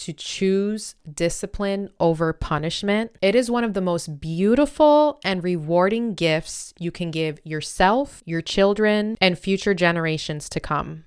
to choose discipline over punishment. It is one of the most beautiful and rewarding gifts you can give yourself, your children, and future generations to come.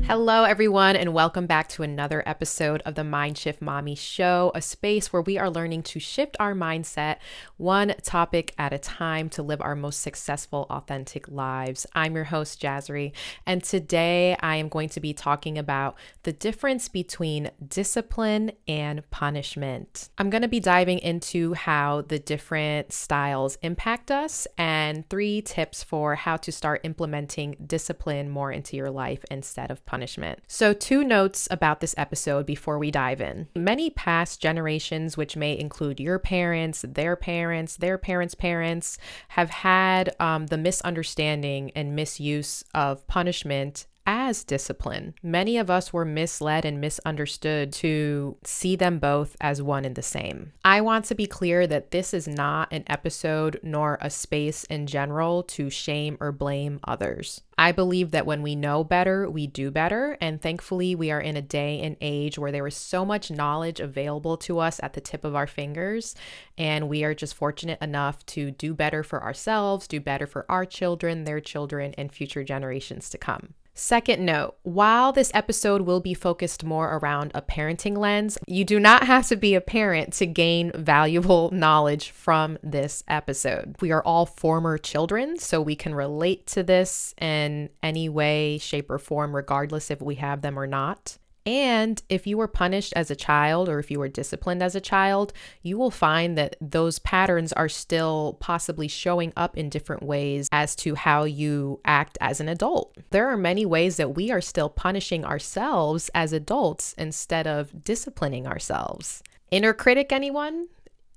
Hello, everyone, and welcome back to another episode of the Mindshift Mommy Show, a space where we are learning to shift our mindset one topic at a time to live our most successful, authentic lives. I'm your host, Jazzy, and today I am going to be talking about the difference between discipline and punishment. I'm going to be diving into how the different styles impact us and 3 tips for how to start implementing discipline more into your life instead of punishment. So 2 notes about this episode before we dive in. Many past generations, which may include your parents, their parents, their parents' parents, have had the misunderstanding and misuse of punishment as discipline. Many of us were misled and misunderstood to see them both as one and the same. I want to be clear that this is not an episode nor a space in general to shame or blame others. I believe that when we know better, we do better. And thankfully, we are in a day and age where there is so much knowledge available to us at the tip of our fingers. And we are just fortunate enough to do better for ourselves, do better for our children, their children, and future generations to come. Second note, while this episode will be focused more around a parenting lens, you do not have to be a parent to gain valuable knowledge from this episode. We are all former children, so we can relate to this in any way, shape, or form, regardless if we have them or not. And if you were punished as a child or if you were disciplined as a child, you will find that those patterns are still possibly showing up in different ways as to how you act as an adult. There are many ways that we are still punishing ourselves as adults instead of disciplining ourselves. Inner critic, anyone?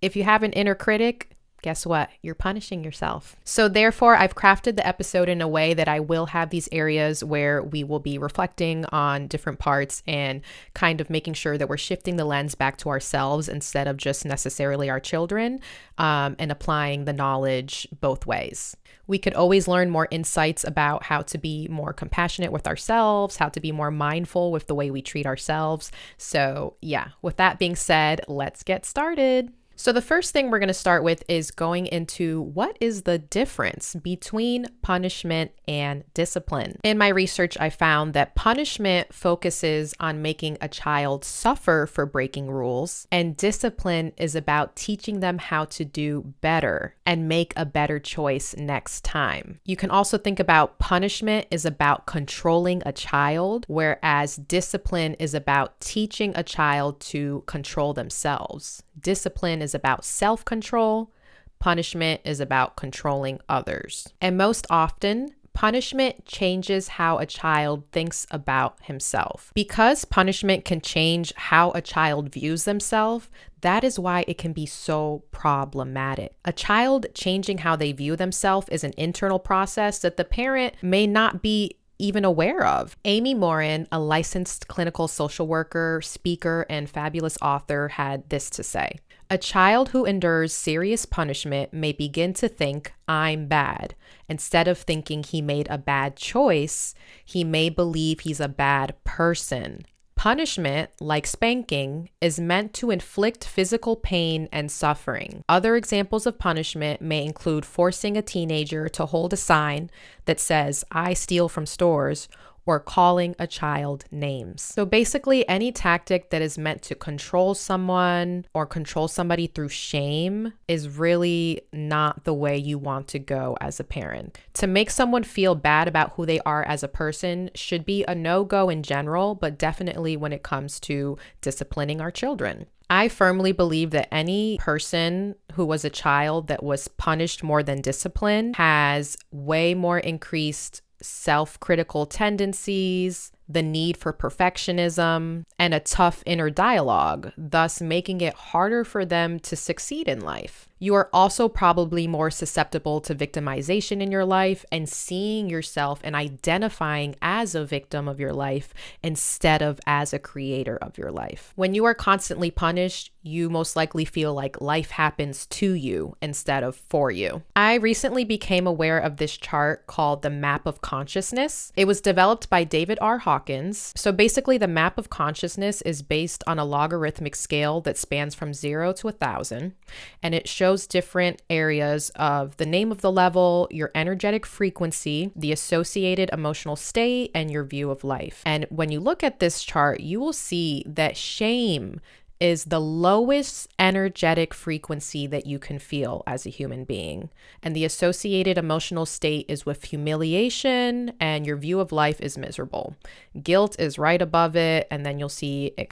If you have an inner critic, guess what? You're punishing yourself. So therefore, I've crafted the episode in a way that I will have these areas where we will be reflecting on different parts and kind of making sure that we're shifting the lens back to ourselves instead of just necessarily our children, and applying the knowledge both ways. We could always learn more insights about how to be more compassionate with ourselves, how to be more mindful with the way we treat ourselves. So yeah, with that being said, let's get started. So the first thing we're going to start with is going into what is the difference between punishment and discipline. In my research, I found that punishment focuses on making a child suffer for breaking rules, and discipline is about teaching them how to do better and make a better choice next time. You can also think about punishment is about controlling a child, whereas discipline is about teaching a child to control themselves. Discipline is about self-control. Punishment is about controlling others. And most often, punishment changes how a child thinks about himself. Because punishment can change how a child views themselves, that is why it can be so problematic. A child changing how they view themselves is an internal process that the parent may not be even aware of. Amy Morin, a licensed clinical social worker, speaker, and fabulous author, had this to say: "A child who endures serious punishment may begin to think, 'I'm bad.' Instead of thinking he made a bad choice, he may believe he's a bad person. Punishment, like spanking, is meant to inflict physical pain and suffering. Other examples of punishment may include forcing a teenager to hold a sign that says, 'I steal from stores,' or calling a child names." So basically, any tactic that is meant to control someone or control somebody through shame is really not the way you want to go as a parent. To make someone feel bad about who they are as a person should be a no-go in general, but definitely when it comes to disciplining our children. I firmly believe that any person who was a child that was punished more than disciplined has way more increased self-critical tendencies, the need for perfectionism, and a tough inner dialogue, thus making it harder for them to succeed in life. You are also probably more susceptible to victimization in your life and seeing yourself and identifying as a victim of your life instead of as a creator of your life. When you are constantly punished, you most likely feel like life happens to you instead of for you. I recently became aware of this chart called the Map of Consciousness. It was developed by David R. Hawkins. So basically, the Map of Consciousness is based on a logarithmic scale that spans from 0 to 1,000, and it shows different areas of the name of the level, your energetic frequency, the associated emotional state, and your view of life. And when you look at this chart, you will see that shame is the lowest energetic frequency that you can feel as a human being. And the associated emotional state is with humiliation, and your view of life is miserable. Guilt is right above it, and then you'll see it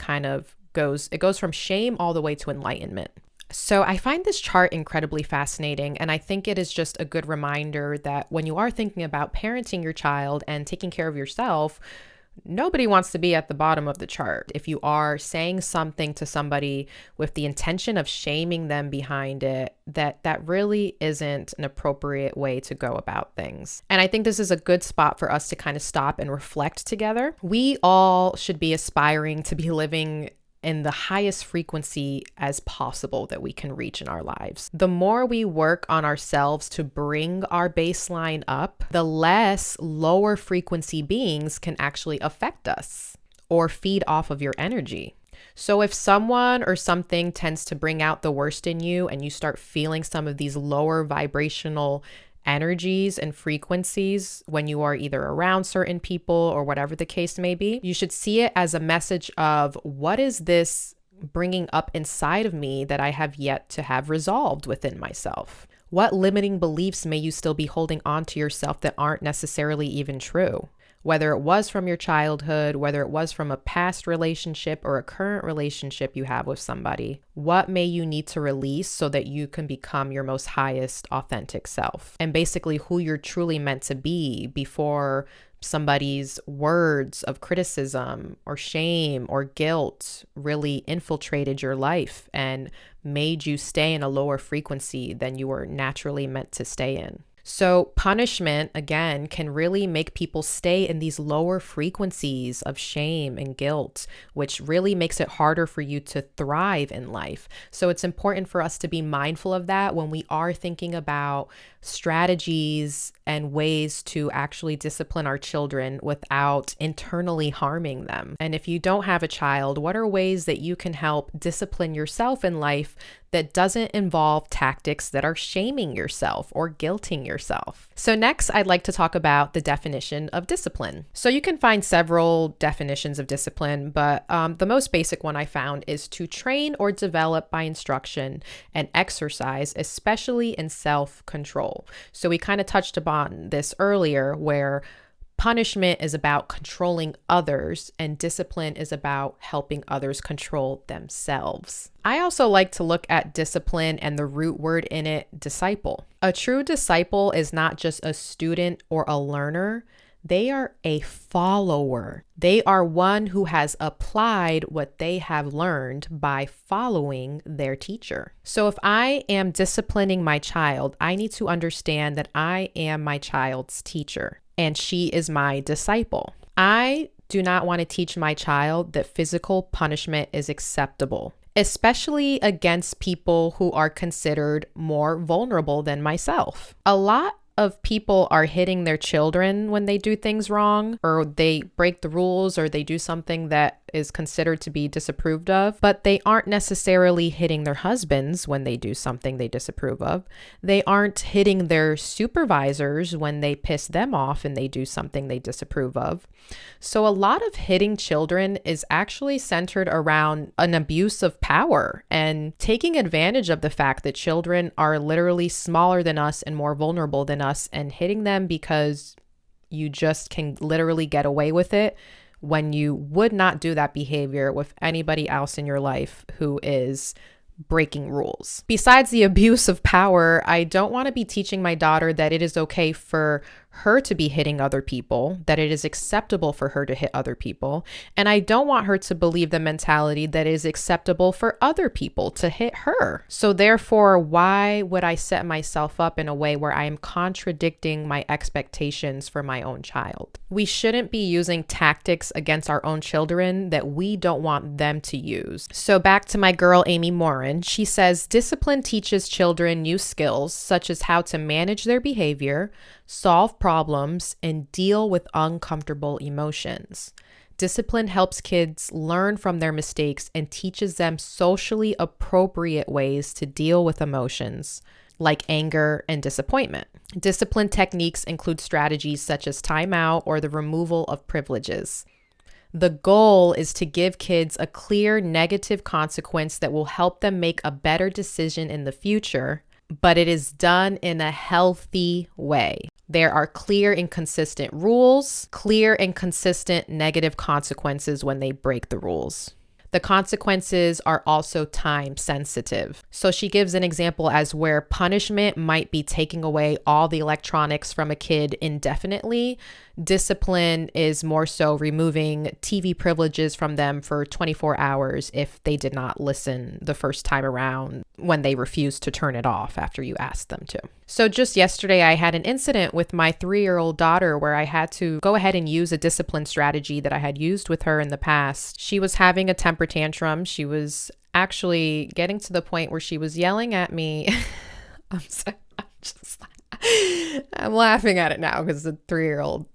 goes from shame all the way to enlightenment. So I find this chart incredibly fascinating, and I think it is just a good reminder that when you are thinking about parenting your child and taking care of yourself, nobody wants to be at the bottom of the chart. If you are saying something to somebody with the intention of shaming them behind it, that really isn't an appropriate way to go about things. And I think this is a good spot for us to kind of stop and reflect together. We all should be aspiring to be living in the highest frequency as possible that we can reach in our lives. The more we work on ourselves to bring our baseline up, the less lower frequency beings can actually affect us or feed off of your energy. So if someone or something tends to bring out the worst in you and you start feeling some of these lower vibrational energies and frequencies when you are either around certain people or whatever the case may be, you should see it as a message of, what is this bringing up inside of me that I have yet to have resolved within myself? What limiting beliefs may you still be holding on to yourself that aren't necessarily even true? Whether it was from your childhood, whether it was from a past relationship or a current relationship you have with somebody, what may you need to release so that you can become your most highest authentic self? And basically who you're truly meant to be before somebody's words of criticism or shame or guilt really infiltrated your life and made you stay in a lower frequency than you were naturally meant to stay in. So punishment, again, can really make people stay in these lower frequencies of shame and guilt, which really makes it harder for you to thrive in life. So it's important for us to be mindful of that when we are thinking about strategies and ways to actually discipline our children without internally harming them. And if you don't have a child, what are ways that you can help discipline yourself in life that doesn't involve tactics that are shaming yourself or guilting yourself? So next, I'd like to talk about the definition of discipline. So you can find several definitions of discipline, but the most basic one I found is to train or develop by instruction and exercise, especially in self-control. So we kind of touched upon this earlier, where punishment is about controlling others and discipline is about helping others control themselves. I also like to look at discipline and the root word in it, disciple. A true disciple is not just a student or a learner. They are a follower. They are one who has applied what they have learned by following their teacher. So if I am disciplining my child, I need to understand that I am my child's teacher and she is my disciple. I do not want to teach my child that physical punishment is acceptable, especially against people who are considered more vulnerable than myself. A lot of people are hitting their children when they do things wrong, or they break the rules, or they do something that is considered to be disapproved of, but they aren't necessarily hitting their husbands when they do something they disapprove of. They aren't hitting their supervisors when they piss them off and they do something they disapprove of. So a lot of hitting children is actually centered around an abuse of power and taking advantage of the fact that children are literally smaller than us and more vulnerable than us, and hitting them because you just can literally get away with it when you would not do that behavior with anybody else in your life who is breaking rules. Besides the abuse of power, I don't want to be teaching my daughter that it is okay for her to be hitting other people, that it is acceptable for her to hit other people. And I don't want her to believe the mentality that it is acceptable for other people to hit her. So therefore, why would I set myself up in a way where I am contradicting my expectations for my own child? We shouldn't be using tactics against our own children that we don't want them to use. So back to my girl, Amy Morin, she says, discipline teaches children new skills such as how to manage their behavior, solve problems, and deal with uncomfortable emotions. Discipline helps kids learn from their mistakes and teaches them socially appropriate ways to deal with emotions like anger and disappointment. Discipline techniques include strategies such as timeout or the removal of privileges. The goal is to give kids a clear negative consequence that will help them make a better decision in the future, but it is done in a healthy way. There are clear and consistent rules, clear and consistent negative consequences when they break the rules. The consequences are also time sensitive. So she gives an example as where punishment might be taking away all the electronics from a kid indefinitely. Discipline is more so removing TV privileges from them for 24 hours if they did not listen the first time around when they refused to turn it off after you asked them to. So just yesterday, I had an incident with my 3-year-old daughter where I had to go ahead and use a discipline strategy that I had used with her in the past. She was having a temper tantrum. She was actually getting to the point where she was yelling at me. I'm laughing at it now because the 3-year-old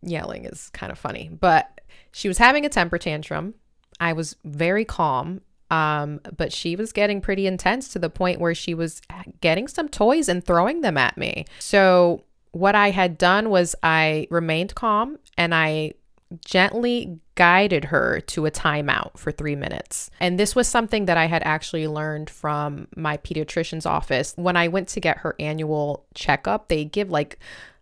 yelling is kind of funny, but she was having a temper tantrum. I was very calm. But she was getting pretty intense to the point where she was getting some toys and throwing them at me. So what I had done was I remained calm and I gently guided her to a timeout for 3 minutes. And this was something that I had actually learned from my pediatrician's office. When I went to get her annual checkup, they give like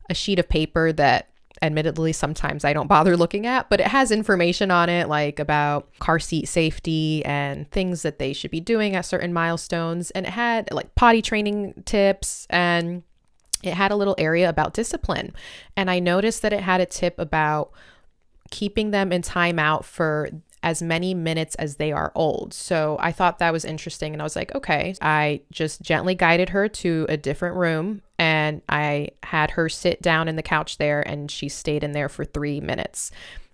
a sheet of paper that admittedly sometimes I don't bother looking at, but it has information on it like about car seat safety and things that they should be doing at certain milestones. And it had like potty training tips, and it had a little area about discipline. And I noticed that it had a tip about keeping them in timeout for as many minutes as they are old. So I thought that was interesting. And I was like, okay, I just gently guided her to a different room and I had her sit down in the couch there, and she stayed in there for 3 minutes.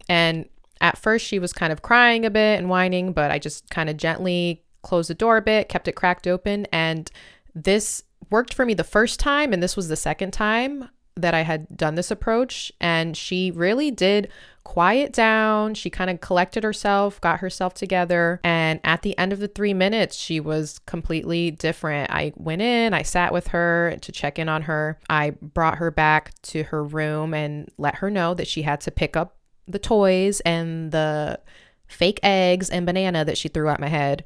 And at first she was kind of crying a bit and whining, but I just kind of gently closed the door a bit, kept it cracked open. And this worked for me the first time. And this was the second time that I had done this approach, and she really did quiet down. She kind of collected herself, got herself together. And at the end of the 3 minutes, she was completely different. I went in, I sat with her to check in on her. I brought her back to her room and let her know that she had to pick up the toys and the fake eggs and banana that she threw at my head.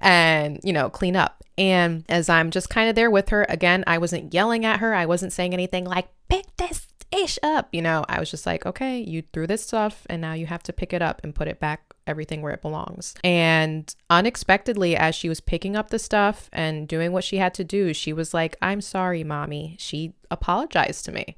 And, clean up. And as I'm just kind of there with her, again, I wasn't yelling at her. I wasn't saying anything like, pick this ish up. I was just like, okay, you threw this stuff and now you have to pick it up and put it back, everything where it belongs. And unexpectedly, as she was picking up the stuff and doing what she had to do, she was like, I'm sorry, mommy. She apologized to me.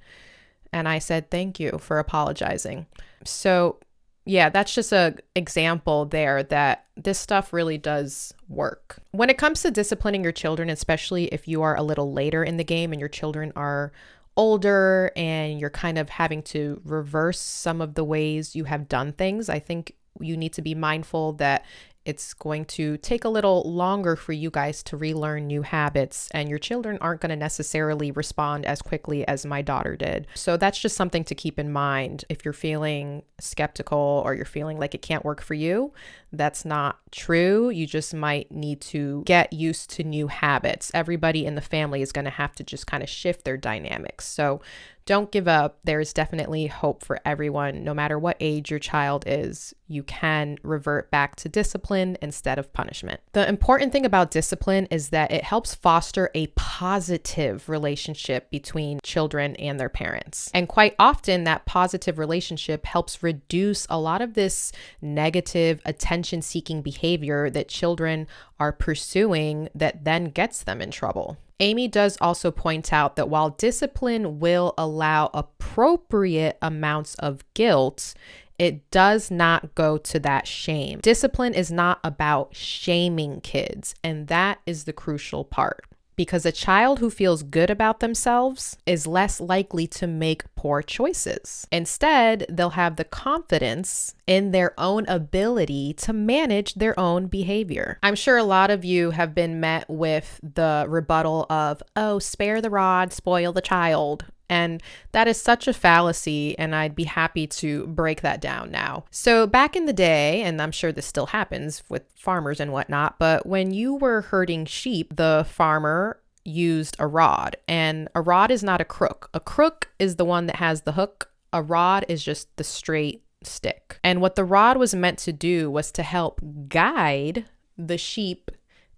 And I said, thank you for apologizing. So yeah, that's just an example there that this stuff really does work. When it comes to disciplining your children, especially if you are a little later in the game and your children are older and you're kind of having to reverse some of the ways you have done things, I think you need to be mindful that it's going to take a little longer for you guys to relearn new habits, and your children aren't going to necessarily respond as quickly as my daughter did. So that's just something to keep in mind. If you're feeling skeptical or you're feeling like it can't work for you, that's not true. You just might need to get used to new habits. Everybody in the family is going to have to just kind of shift their dynamics. So don't give up. There's definitely hope for everyone. No matter what age your child is, you can revert back to discipline instead of punishment. The important thing about discipline is that it helps foster a positive relationship between children and their parents. And quite often, that positive relationship helps reduce a lot of this negative attention-seeking behavior that children are pursuing that then gets them in trouble. Amy does also point out that while discipline will allow appropriate amounts of guilt, it does not go to that shame. Discipline is not about shaming kids, and that is the crucial part. Because a child who feels good about themselves is less likely to make poor choices. Instead, they'll have the confidence in their own ability to manage their own behavior. I'm sure a lot of you have been met with the rebuttal of, oh, spare the rod, spoil the child. And that is such a fallacy, and I'd be happy to break that down now. So back in the day, and I'm sure this still happens with farmers and whatnot, but when you were herding sheep, the farmer used a rod, and a rod is not a crook. A crook is the one that has the hook. A rod is just the straight stick. And what the rod was meant to do was to help guide the sheep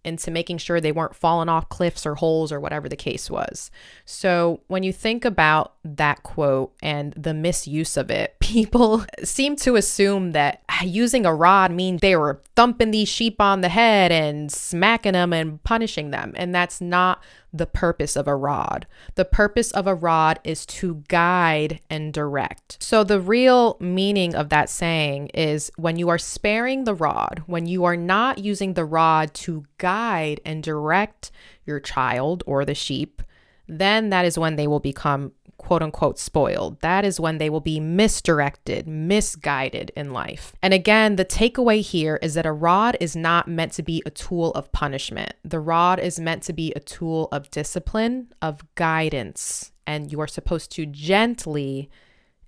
into making sure they weren't falling off cliffs or holes or whatever the case was. So when you think about that quote and the misuse of it, people seem to assume that using a rod means they were thumping these sheep on the head and smacking them and punishing them. And that's not the purpose of a rod. The purpose of a rod is to guide and direct. So the real meaning of that saying is when you are sparing the rod, when you are not using the rod to guide and direct your child or the sheep, then that is when they will become quote unquote spoiled. That is when they will be misdirected, misguided in life. And again, the takeaway here is that a rod is not meant to be a tool of punishment. The rod is meant to be a tool of discipline, of guidance, and you are supposed to gently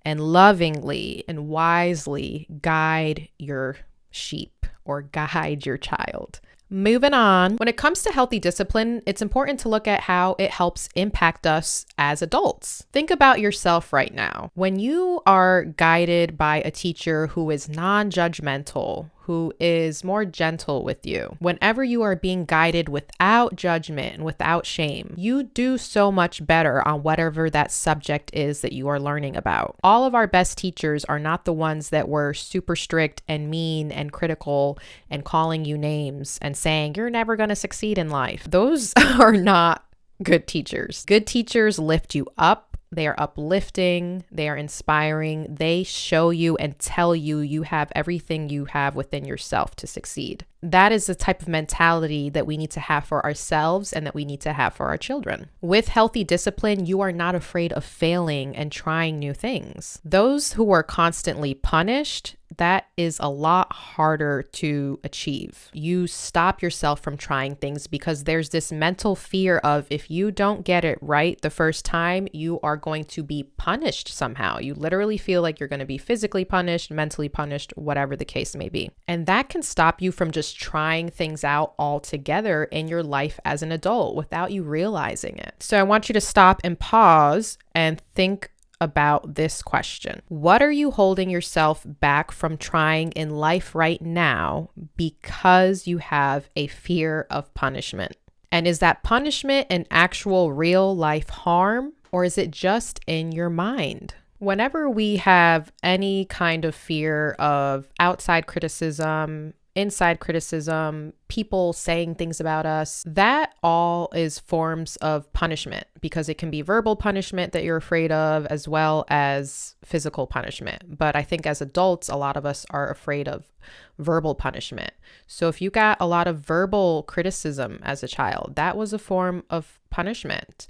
and lovingly and wisely guide your sheep or guide your child. Moving on, when it comes to healthy discipline, it's important to look at how it helps impact us as adults. Think about yourself right now. When you are guided by a teacher who is non-judgmental, who is more gentle with you, whenever you are being guided without judgment and without shame, you do so much better on whatever that subject is that you are learning about. All of our best teachers are not the ones that were super strict and mean and critical and calling you names and saying you're never going to succeed in life. Those are not good teachers. Good teachers lift you up. They are uplifting, they are inspiring, they show you and tell you you have everything you have within yourself to succeed. That is the type of mentality that we need to have for ourselves and that we need to have for our children. With healthy discipline, you are not afraid of failing and trying new things. Those who are constantly punished, that is a lot harder to achieve. You stop yourself from trying things because there's this mental fear of if you don't get it right the first time, you are going to be punished somehow. You literally feel like you're going to be physically punished, mentally punished, whatever the case may be. And that can stop you from just trying things out altogether in your life as an adult without you realizing it. So I want you to stop and pause and think about this question. What are you holding yourself back from trying in life right now because you have a fear of punishment? And is that punishment an actual real life harm, or is it just in your mind? Whenever we have any kind of fear of outside criticism, inside criticism, people saying things about us, that all is forms of punishment because it can be verbal punishment that you're afraid of as well as physical punishment. But I think as adults, a lot of us are afraid of verbal punishment. So if you got a lot of verbal criticism as a child, that was a form of punishment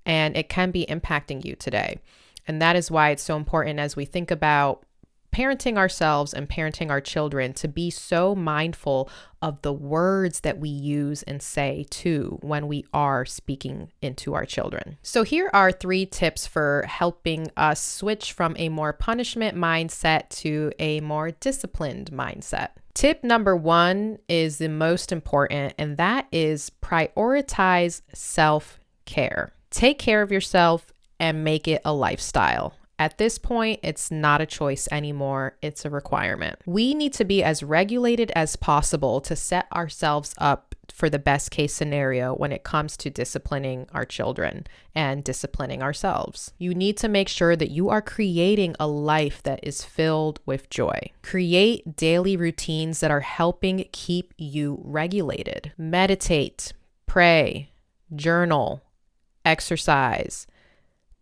and it can be impacting you today. And that is why it's so important as we think about parenting ourselves and parenting our children to be so mindful of the words that we use and say too when we are speaking into our children. So here are 3 tips for helping us switch from a more punishment mindset to a more disciplined mindset. Tip number 1 is the most important, and that is prioritize self-care. Take care of yourself and make it a lifestyle. At this point, it's not a choice anymore. It's a requirement. We need to be as regulated as possible to set ourselves up for the best case scenario when it comes to disciplining our children and disciplining ourselves. You need to make sure that you are creating a life that is filled with joy. Create daily routines that are helping keep you regulated. Meditate, pray, journal, exercise,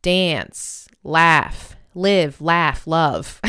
dance, laugh, live, laugh, love.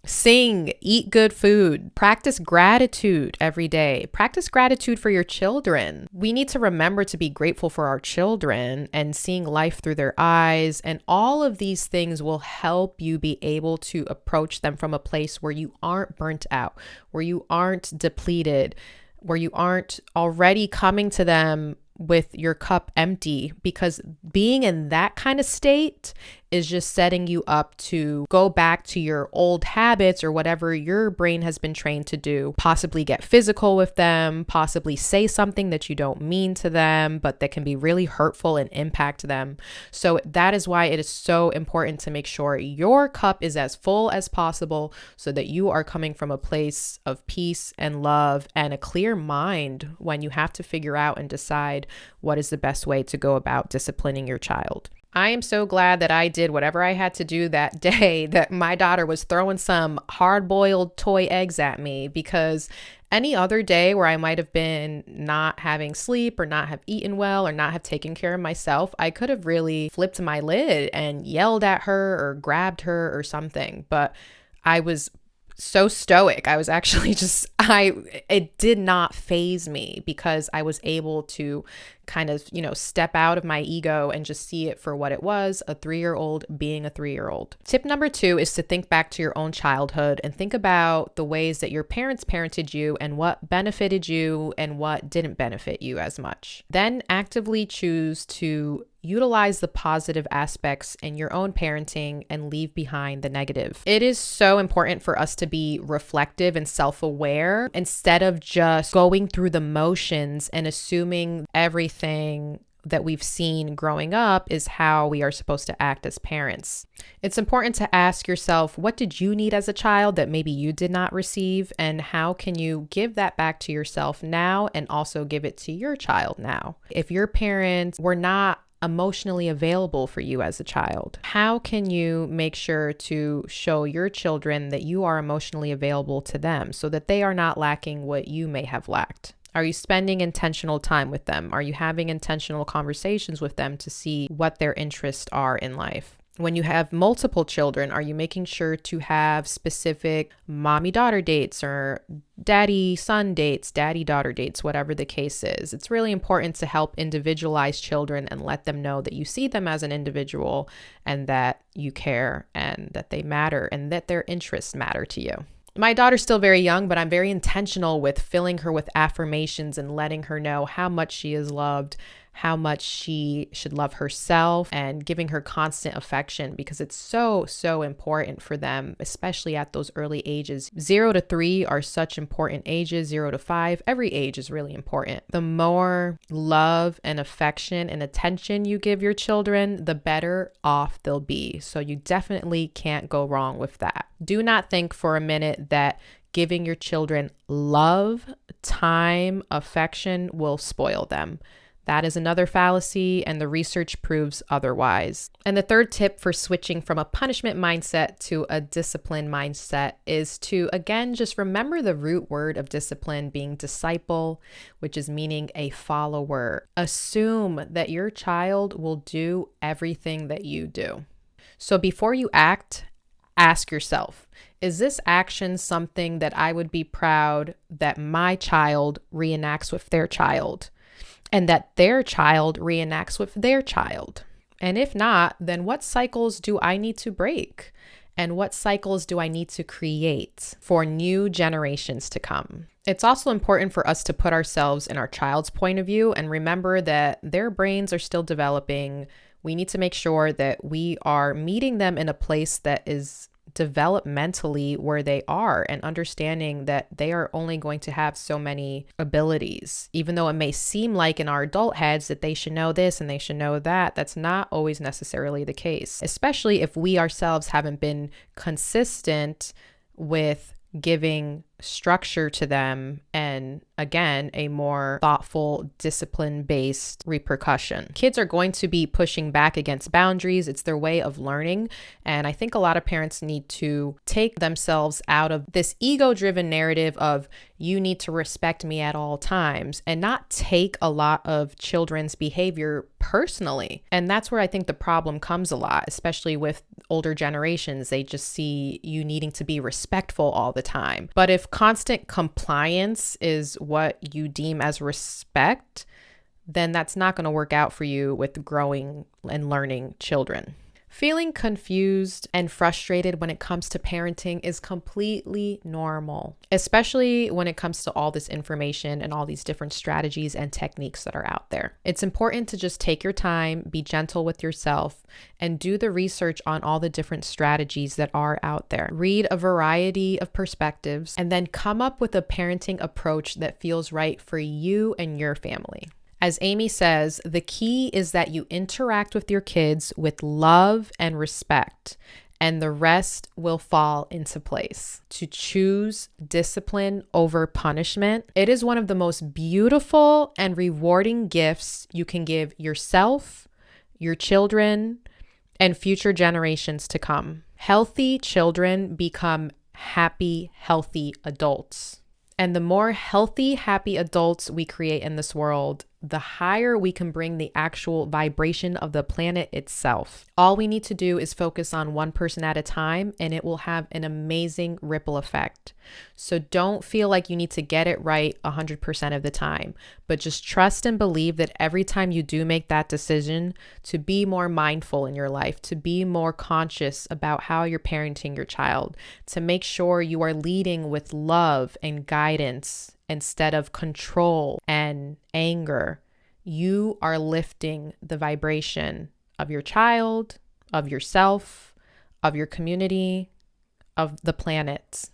Sing, eat good food, practice gratitude every day. Practice gratitude for your children. We need to remember to be grateful for our children and seeing life through their eyes. And all of these things will help you be able to approach them from a place where you aren't burnt out, where you aren't depleted, where you aren't already coming to them with your cup empty, because being in that kind of state is just setting you up to go back to your old habits or whatever your brain has been trained to do, possibly get physical with them, possibly say something that you don't mean to them, but that can be really hurtful and impact them. So that is why it is so important to make sure your cup is as full as possible so that you are coming from a place of peace and love and a clear mind when you have to figure out and decide what is the best way to go about disciplining your child. I am so glad that I did whatever I had to do that day, that my daughter was throwing some hard-boiled toy eggs at me, because any other day where I might have been not having sleep or not have eaten well or not have taken care of myself, I could have really flipped my lid and yelled at her or grabbed her or something. But I was so stoic. I was actually it did not faze me because I was able to kind of, step out of my ego and just see it for what it was, a 3-year-old being a 3-year-old. Tip number 2 is to think back to your own childhood and think about the ways that your parents parented you and what benefited you and what didn't benefit you as much. Then actively choose to utilize the positive aspects in your own parenting and leave behind the negative. It is so important for us to be reflective and self-aware instead of just going through the motions and assuming everything that we've seen growing up is how we are supposed to act as parents. It's important to ask yourself, what did you need as a child that maybe you did not receive? And how can you give that back to yourself now and also give it to your child now? If your parents were not emotionally available for you as a child, how can you make sure to show your children that you are emotionally available to them so that they are not lacking what you may have lacked? Are you spending intentional time with them? Are you having intentional conversations with them to see what their interests are in life? When you have multiple children, are you making sure to have specific mommy-daughter dates or daddy-son dates, daddy-daughter dates, whatever the case is? It's really important to help individualize children and let them know that you see them as an individual and that you care and that they matter and that their interests matter to you. My daughter's still very young, but I'm very intentional with filling her with affirmations and letting her know how much she is loved, how much she should love herself, and giving her constant affection, because it's so, so important for them, especially at those early ages. 0 to 3 are such important ages, 0 to 5, every age is really important. The more love and affection and attention you give your children, the better off they'll be. So you definitely can't go wrong with that. Do not think for a minute that giving your children love, time, affection will spoil them. That is another fallacy, and the research proves otherwise. And the third tip for switching from a punishment mindset to a discipline mindset is to, again, just remember the root word of discipline being disciple, which is meaning a follower. Assume that your child will do everything that you do. So before you act, ask yourself, is this action something that I would be proud that my child reenacts with their child? And that their child reenacts with their child? And if not, then what cycles do I need to break? And what cycles do I need to create for new generations to come? It's also important for us to put ourselves in our child's point of view and remember that their brains are still developing. We need to make sure that we are meeting them in a place that is developmentally where they are and understanding that they are only going to have so many abilities. Even though it may seem like in our adult heads that they should know this and they should know that, that's not always necessarily the case, especially if we ourselves haven't been consistent with giving structure to them and, again, a more thoughtful, discipline-based repercussion. Kids are going to be pushing back against boundaries. It's their way of learning. And I think a lot of parents need to take themselves out of this ego-driven narrative of you need to respect me at all times and not take a lot of children's behavior personally. And that's where I think the problem comes a lot, especially with older generations. They just see you needing to be respectful all the time. But if constant compliance is what you deem as respect, then that's not going to work out for you with growing and learning children. Feeling confused and frustrated when it comes to parenting is completely normal, especially when it comes to all this information and all these different strategies and techniques that are out there. It's important to just take your time, be gentle with yourself, and do the research on all the different strategies that are out there. Read a variety of perspectives and then come up with a parenting approach that feels right for you and your family. As Amy says, the key is that you interact with your kids with love and respect, and the rest will fall into place. To choose discipline over punishment, it is one of the most beautiful and rewarding gifts you can give yourself, your children, and future generations to come. Healthy children become happy, healthy adults. And the more healthy, happy adults we create in this world, the higher we can bring the actual vibration of the planet itself. All we need to do is focus on one person at a time, and it will have an amazing ripple effect. So don't feel like you need to get it right 100% of the time, but just trust and believe that every time you do make that decision to be more mindful in your life, to be more conscious about how you're parenting your child, to make sure you are leading with love and guidance instead of control and anger, you are lifting the vibration of your child, of yourself, of your community, of the planet.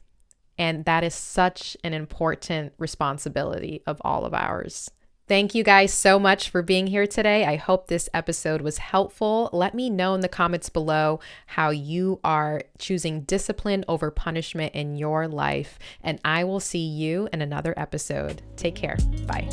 And that is such an important responsibility of all of ours. Thank you guys so much for being here today. I hope this episode was helpful. Let me know in the comments below how you are choosing discipline over punishment in your life, and I will see you in another episode. Take care. Bye.